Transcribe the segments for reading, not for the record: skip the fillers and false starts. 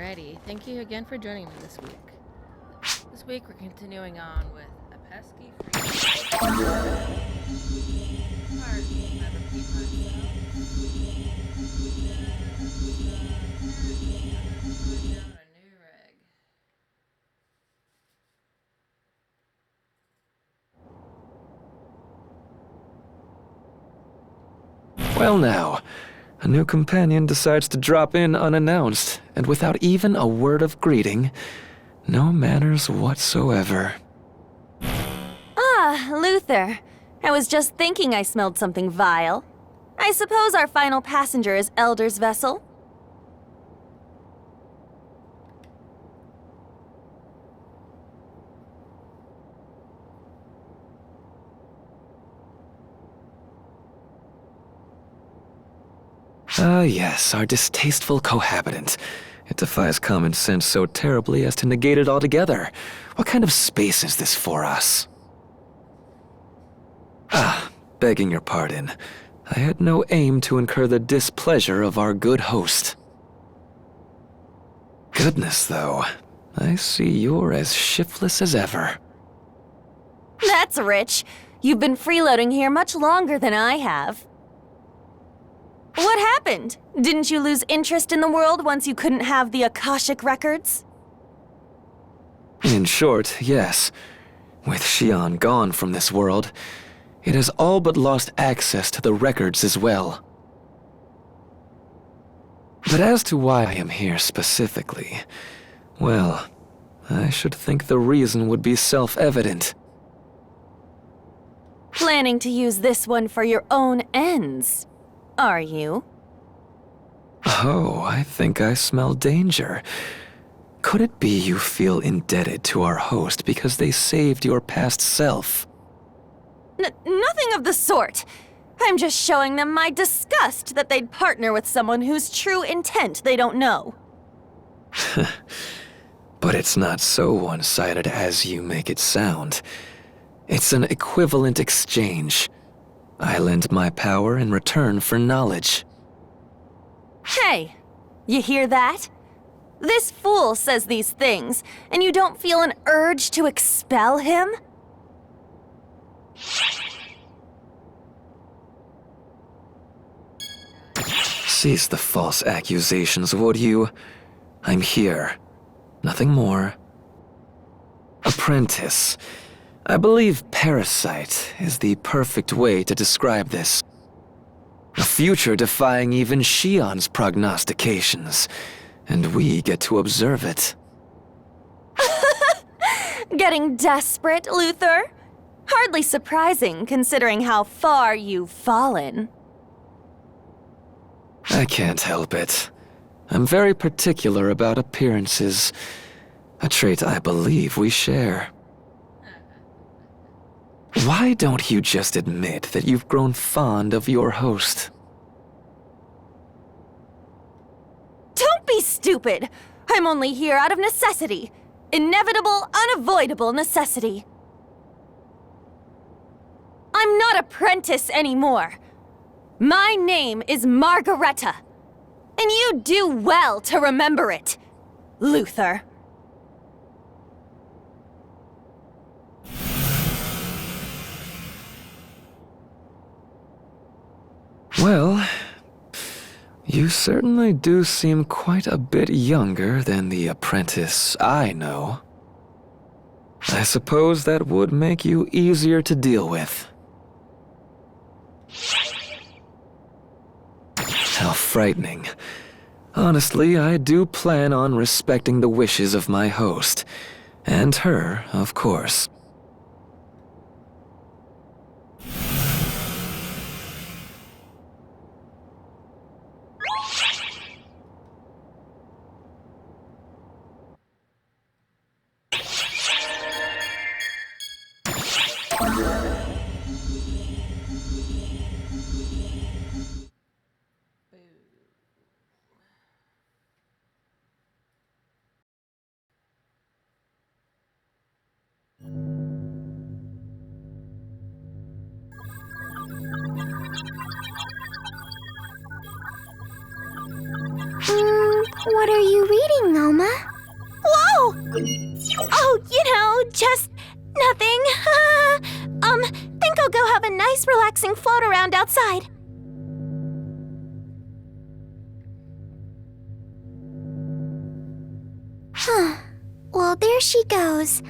Alrighty, thank you again for joining me this week. This week we're continuing on with a pesky freak. Pardon me if I repeat myself. Apparently I'm gonna find out a new reg. Well now, a new companion decides to drop in unannounced, and without even a word of greeting. No manners whatsoever. Ah, Luther. I was just thinking I smelled something vile. I suppose our final passenger is Elder's vessel? Ah yes, our distasteful cohabitant. It defies common sense so terribly as to negate it altogether. What kind of space is this for us? Begging your pardon. I had no aim to incur the displeasure of our good host. Goodness, though. I see you're as shiftless as ever. That's rich. You've been freeloading here much longer than I have. What happened? Didn't you lose interest in the world once you couldn't have the Akashic records? In short, yes. With Xion gone from this world, it has all but lost access to the records as well. But as to why I am here specifically, well, I should think the reason would be self-evident. Planning to use this one for your own ends, are you? Oh, I think I smell danger. Could it be you feel indebted to our host because they saved your past self? Nothing of the sort. I'm just showing them my disgust that they'd partner with someone whose true intent they don't know. But it's not so one-sided as you make it sound. It's an equivalent exchange. I lend my power in return for knowledge. Hey, you hear that? This fool says these things, and you don't feel an urge to expel him? Cease the false accusations, would you? I'm here. Nothing more. Apprentice. I believe parasite is the perfect way to describe this. A future defying even Xion's prognostications, and we get to observe it. Getting desperate, Luther? Hardly surprising, considering how far you've fallen. I can't help it. I'm very particular about appearances, a trait I believe we share. Why don't you just admit that you've grown fond of your host? Don't be stupid! I'm only here out of necessity. Inevitable, unavoidable necessity. I'm not apprentice anymore. My name is Margareta. And you do well to remember it, Luther. Well, you certainly do seem quite a bit younger than the apprentice I know. I suppose that would make you easier to deal with. How frightening. Honestly, I do plan on respecting the wishes of my host. And her, of course. What are you reading, Alma? Whoa! Oh, just nothing. Think I'll go have a nice relaxing float around outside. Huh. Well, there she goes.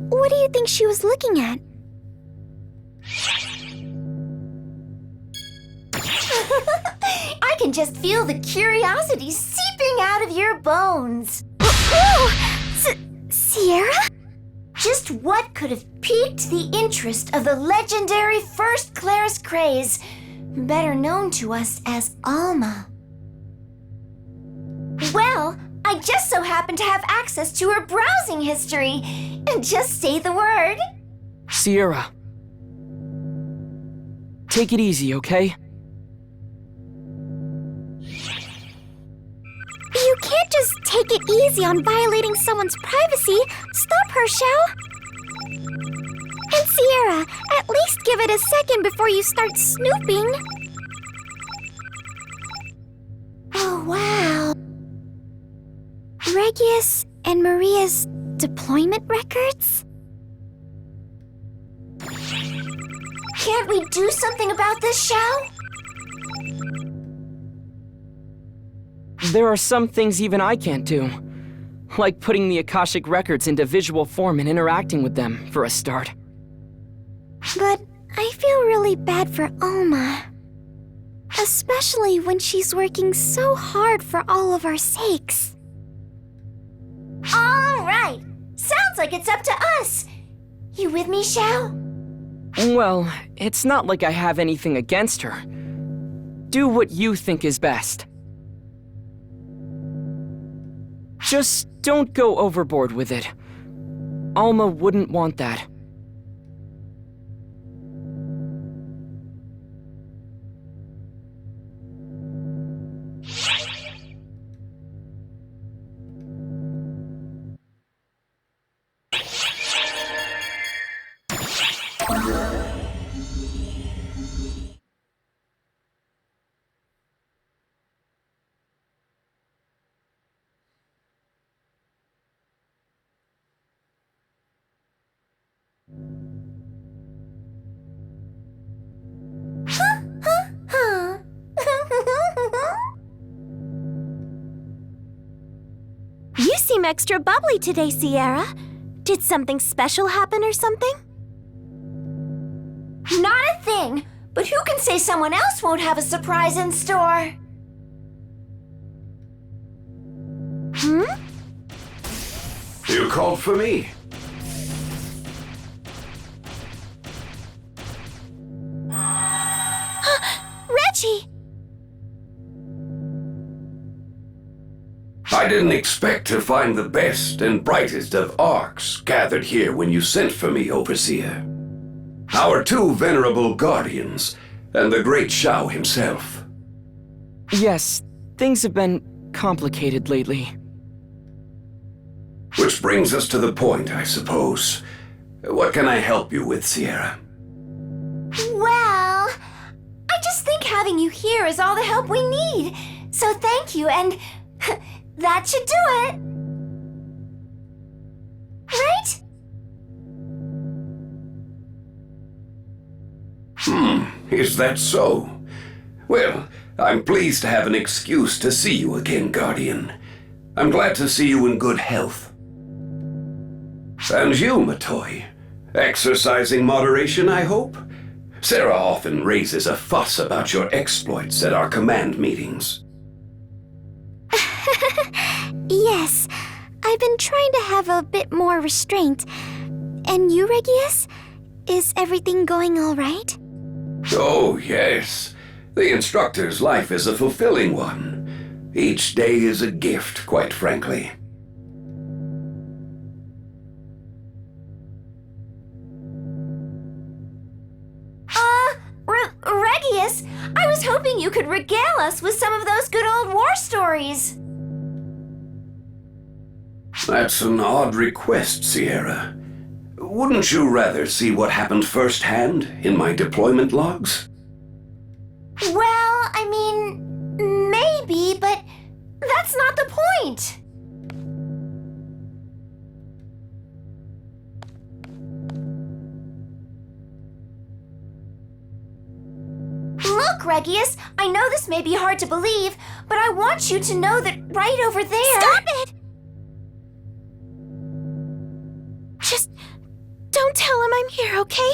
What do you think she was looking at? I can just feel the curiosity seeping out of your bones. Sierra? Just what could have piqued the interest of the legendary First Claris Craze, better known to us as Alma? Well, I just so happen to have access to her browsing history. And just say the word. Sierra. Take it easy, okay? You can't just take it easy on violating someone's privacy. Stop her, Xiao. And Sierra, at least give it a second before you start snooping. Oh, wow. Regius and Maria's deployment records? Can't we do something about this, Xiao? There are some things even I can't do. Like putting the Akashic records into visual form and interacting with them, for a start. But I feel really bad for Alma. Especially when she's working so hard for all of our sakes. All right. Sounds like it's up to us. You with me, Xiao? Well, it's not like I have anything against her. Do what you think is best. Just don't go overboard with it. Alma wouldn't want that. You seem extra bubbly today, Sierra. Did something special happen or something? Not a thing. But who can say someone else won't have a surprise in store? You called for me. Reggie! I didn't expect to find the best and brightest of Arcs gathered here when you sent for me, Overseer. Our two venerable guardians, and the great Xiao himself. Yes, things have been complicated lately. Which brings us to the point, I suppose. What can I help you with, Sierra? Well, I just think having you here is all the help we need. So thank you, and that should do it. Right? Is that so? Well, I'm pleased to have an excuse to see you again, Guardian. I'm glad to see you in good health. And you, Matoi. Exercising moderation, I hope? Sarah often raises a fuss about your exploits at our command meetings. Yes, I've been trying to have a bit more restraint. And you, Regius? Is everything going all right? Oh, yes. The instructor's life is a fulfilling one. Each day is a gift, quite frankly. Regius, I was hoping you could regale us with some of those good old war stories. That's an odd request, Sierra. Wouldn't you rather see what happened firsthand in my deployment logs? Well, I mean, maybe, but that's not the point. Regius, I know this may be hard to believe, but I want you to know that right over there... Stop it! Just don't tell him I'm here, okay?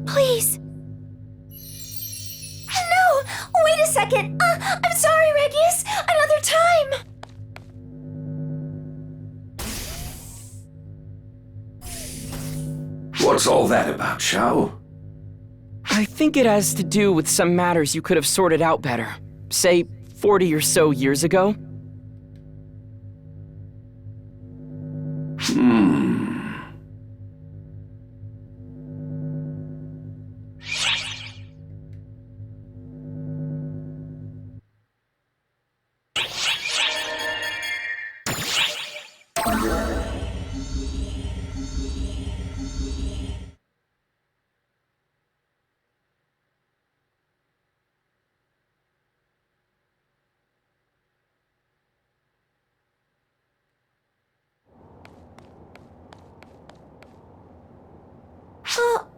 Please. No! Wait a second! I'm sorry, Regius! Another time! What's all that about, Shao? I think it has to do with some matters you could have sorted out better. Say, 40 or so years ago.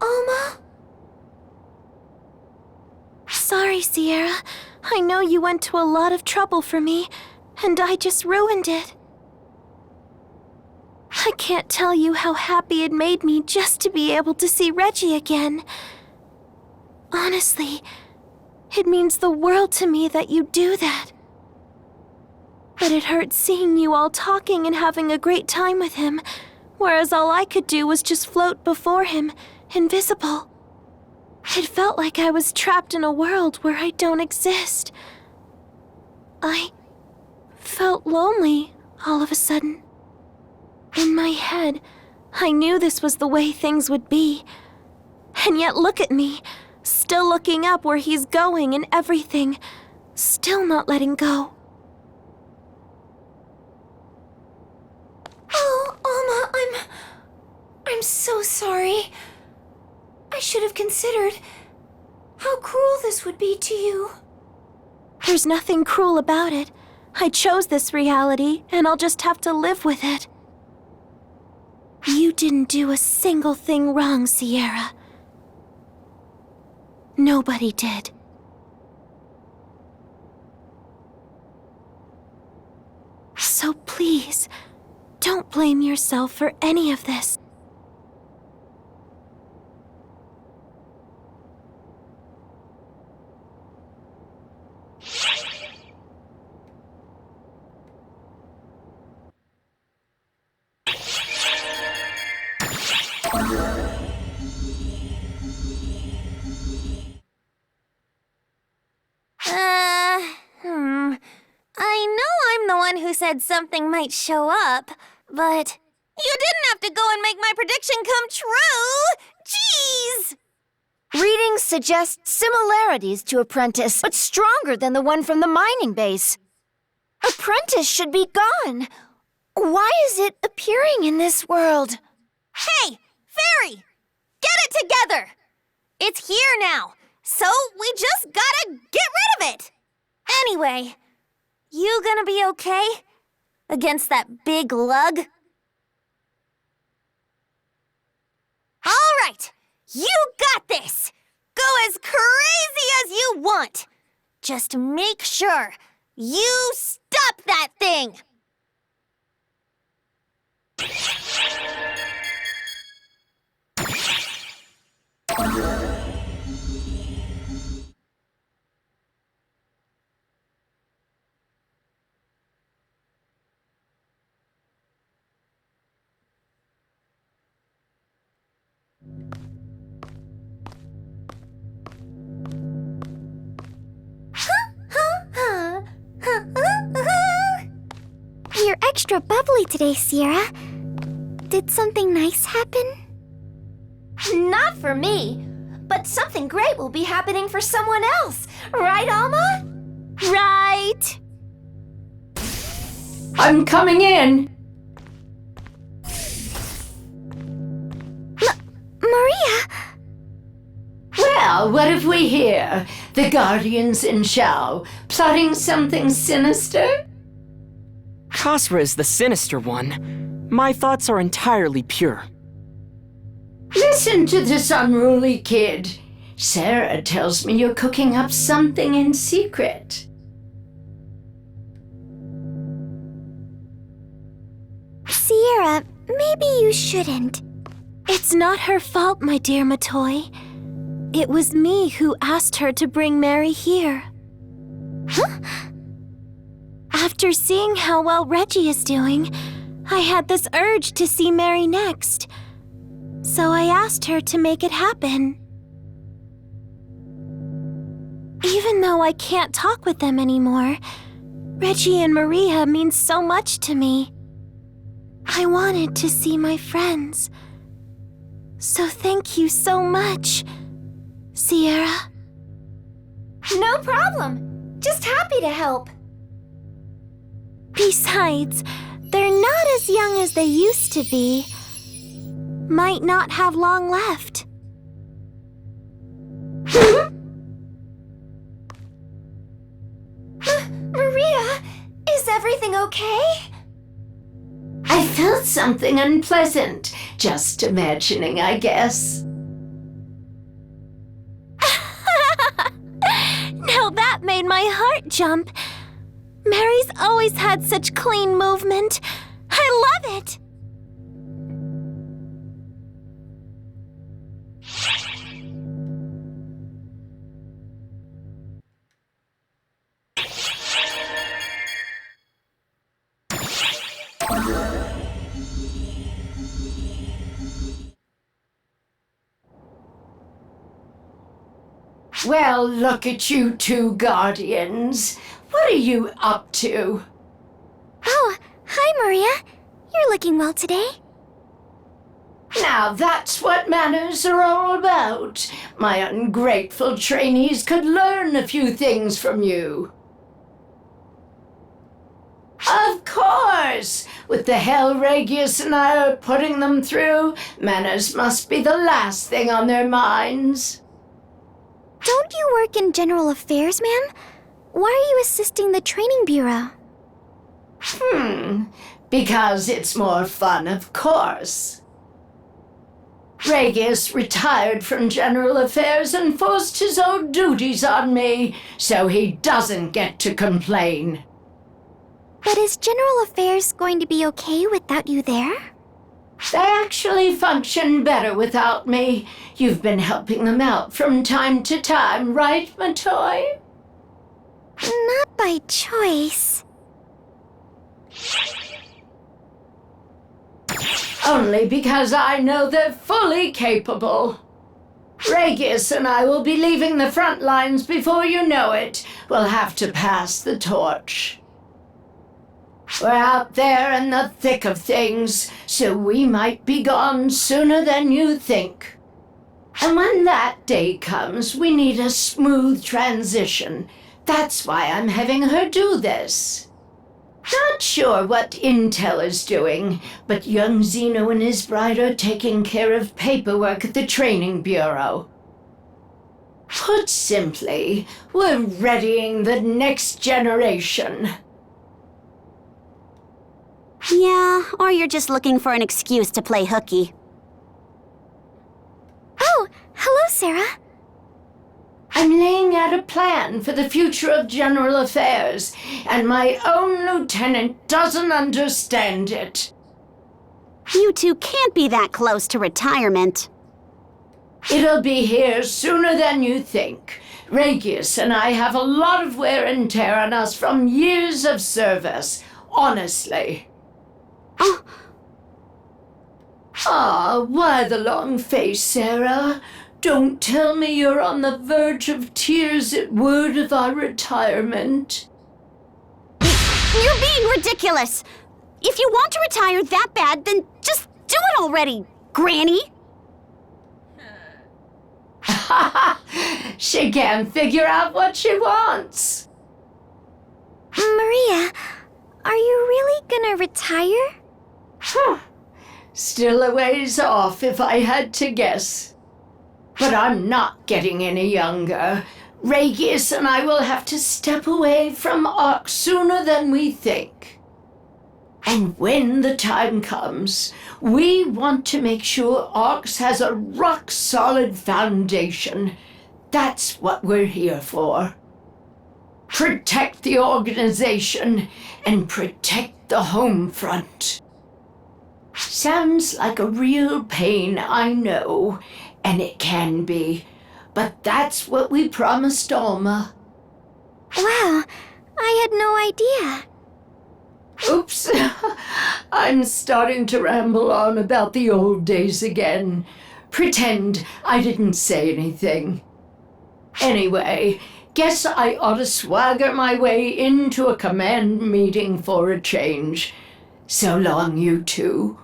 Alma? Sorry, Sierra. I know you went to a lot of trouble for me, and I just ruined it. I can't tell you how happy it made me just to be able to see Reggie again. Honestly, it means the world to me that you do that. But it hurt seeing you all talking and having a great time with him, whereas all I could do was just float before him, invisible. It felt like I was trapped in a world where I don't exist. I felt lonely all of a sudden. In my head, I knew this was the way things would be. And yet look at me, still looking up where he's going and everything, still not letting go. Oh, Alma, I'm so sorry. I should have considered how cruel this would be to you. There's nothing cruel about it. I chose this reality, and I'll just have to live with it. You didn't do a single thing wrong, Sierra. Nobody did. So please, don't blame yourself for any of this. I know I'm the one who said something might show up, but... You didn't have to go and make my prediction come true! Jeez! Readings suggest similarities to Apprentice, but stronger than the one from the mining base. Apprentice should be gone. Why is it appearing in this world? Hey, Fairy! Get it together! It's here now, so we just gotta get rid of it! Anyway, you gonna be okay? Against that big lug? All right, you got this! Go as crazy as you want! Just make sure you stop that thing! You're extra bubbly today, Sierra. Did something nice happen? Not for me, but something great will be happening for someone else. Right, Alma? Right! I'm coming in. Maria! Well, what have we here? The Guardians in Shao, plotting something sinister? Khasra is the sinister one. My thoughts are entirely pure. Listen to this unruly kid. Sarah tells me you're cooking up something in secret. Sierra, maybe you shouldn't. It's not her fault, my dear Matoy. It was me who asked her to bring Mary here. Huh? After seeing how well Reggie is doing, I had this urge to see Mary next. So I asked her to make it happen. Even though I can't talk with them anymore, Reggie and Maria mean so much to me. I wanted to see my friends. So thank you so much, Sierra. No problem. Just happy to help. Besides, they're not as young as they used to be. Might not have long left. Maria, is everything okay? I felt something unpleasant. Just imagining, I guess. Now that made my heart jump. Mary's always had such clean movement. I love it. Well, look at you two guardians. What are you up to? Oh, hi, Maria. You're looking well today. Now that's what manners are all about. My ungrateful trainees could learn a few things from you. Of course! With the hell Regius and I are putting them through, manners must be the last thing on their minds. Don't you work in general affairs, ma'am? Why are you assisting the training bureau? Because it's more fun, of course. Regius retired from general affairs and forced his own duties on me, so he doesn't get to complain. But is general affairs going to be okay without you there? They actually function better without me. You've been helping them out from time to time, right, Matoy? Not by choice. Only because I know they're fully capable. Regius and I will be leaving the front lines before you know it. We'll have to pass the torch. We're out there in the thick of things, so we might be gone sooner than you think. And when that day comes, we need a smooth transition. That's why I'm having her do this. Not sure what Intel is doing, but young Zeno and his bride are taking care of paperwork at the training bureau. Put simply, we're readying the next generation. Yeah, or you're just looking for an excuse to play hooky. Oh, hello, Sarah. I'm laying out a plan for the future of general affairs, and my own lieutenant doesn't understand it. You two can't be that close to retirement. It'll be here sooner than you think. Regius and I have a lot of wear and tear on us from years of service, honestly. Oh. Ah, why the long face, Sarah? Don't tell me you're on the verge of tears at word of our retirement. You're being ridiculous! If you want to retire that bad, then just do it already, Granny! She can't figure out what she wants. Maria, are you really gonna retire? Still a ways off if I had to guess. But I'm not getting any younger. Regius and I will have to step away from Ark sooner than we think. And when the time comes, we want to make sure Arx has a rock-solid foundation. That's what we're here for. Protect the organization and protect the home front. Sounds like a real pain, I know, and it can be, but that's what we promised Alma. Wow, I had no idea. Oops, I'm starting to ramble on about the old days again. Pretend I didn't say anything. Anyway, guess I ought to swagger my way into a command meeting for a change. So long, you two.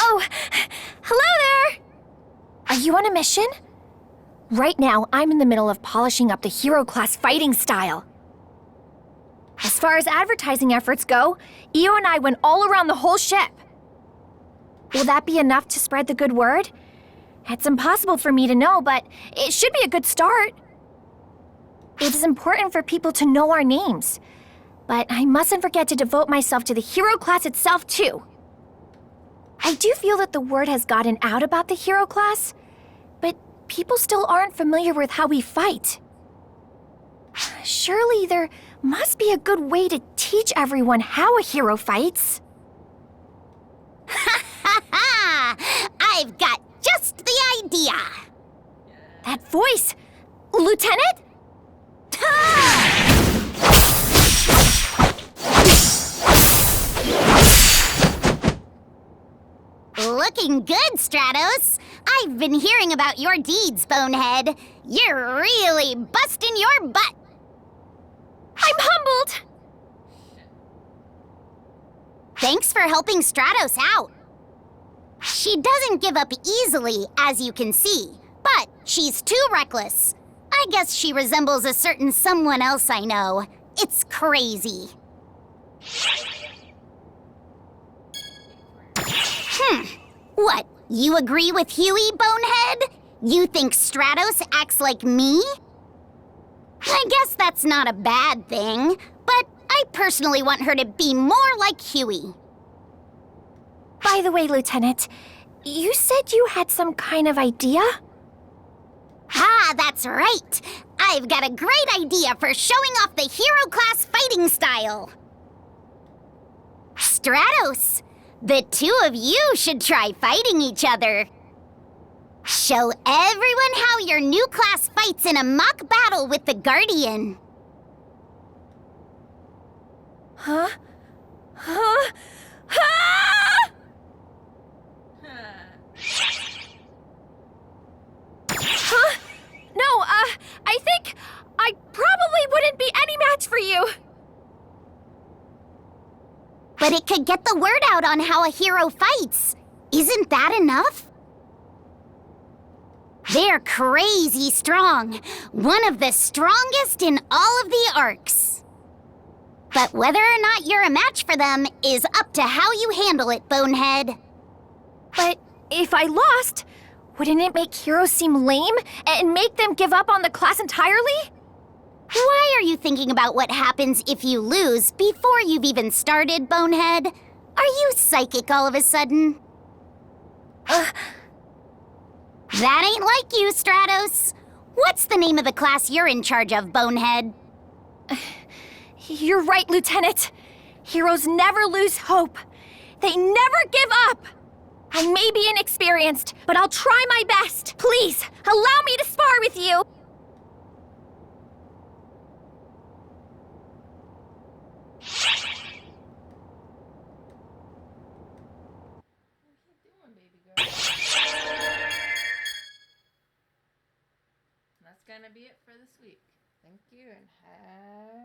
Oh, hello there! Are you on a mission? Right now, I'm in the middle of polishing up the hero class fighting style. As far as advertising efforts go, Io and I went all around the whole ship. Will that be enough to spread the good word? It's impossible for me to know, but it should be a good start. It is important for people to know our names. But I mustn't forget to devote myself to the hero class itself, too. I do feel that the word has gotten out about the hero class, but people still aren't familiar with how we fight. Surely there must be a good way to teach everyone how a hero fights. Ha ha! I've got just the idea! That voice! Lieutenant? Looking good, Stratos. I've been hearing about your deeds, Bonehead. You're really busting your butt. I'm humbled! Thanks for helping Stratos out. She doesn't give up easily, as you can see, but she's too reckless. I guess she resembles a certain someone else I know. It's crazy. What, you agree with Huey, Bonehead? You think Stratos acts like me? I guess that's not a bad thing, but I personally want her to be more like Huey. By the way, Lieutenant, you said you had some kind of idea? Ah, that's right. I've got a great idea for showing off the hero class fighting style. Stratos, the two of you should try fighting each other. Show everyone how your new class fights in a mock battle with the Guardian. Huh? Huh? Ah! Huh? No, I think I probably wouldn't be any match for you. But it could get the word out on how a hero fights. Isn't that enough? They're crazy strong. One of the strongest in all of the arcs. But whether or not you're a match for them is up to how you handle it, Bonehead. But if I lost, wouldn't it make heroes seem lame and make them give up on the class entirely? Why are you thinking about what happens if you lose before you've even started, Bonehead? Are you psychic all of a sudden? That ain't like you, Stratos. What's the name of the class you're in charge of, Bonehead? You're right, Lieutenant. Heroes never lose hope. They never give up. I may be inexperienced, but I'll try my best. Please, allow me to spar with you. That's gonna be it for this week. Thank you and have